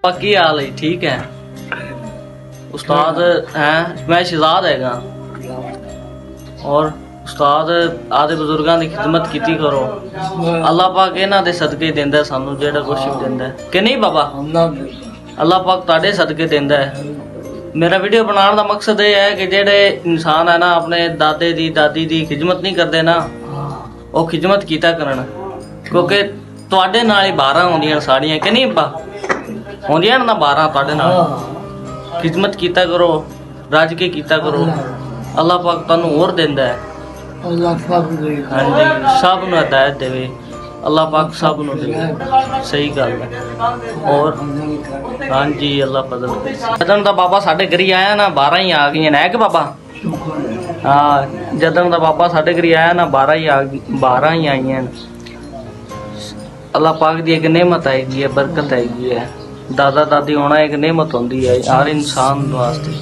पक्की हाल है, ठीक है उस्ताद हैं। मैं शहजाद हैगा और उस्ताद आदे बुजुर्गों की खिदमत की करो। अल्लाह पाक इन्हां दे सदके देंदा सानू जेड़ा कुछ भी देंदा है कि नहीं बाबा? अल्लाह पाक तुहाडे सदके देंदा है। मेरा वीडियो बनाने का मकसद ये है कि जेड़े इंसान है ना अपने दादे दी दादी दी खिदमत नहीं करते ना, वो खिदमत कीता करन, क्योंकि तुहाडे नाल ही 12 होंदियां साड़ियां कि नहीं बा होंदियां ना 12 तुहाडे नाल। खिदमत कीता करो, रज के कीता करो, अल्लाह पाक तुहानू होर देंदा है। हाँ जी, सब नूं हिदायत देवे अल्लाह पाक, सब नूं देवे। सही गल है। और हाँ जी अल्लाह फजल। जदन दा बाबा साडे घरी आया ना 12 ही आ गई है कि बाबा? हाँ, जदन दा बाबा साडे घरी आया ना 12 ही आई हैं। अल्लाह पाक दी एक नेमत आएगी है, बरकत आएगी है। दादा दादी होना एक नेमत होंदी है हर इंसान वास्ते।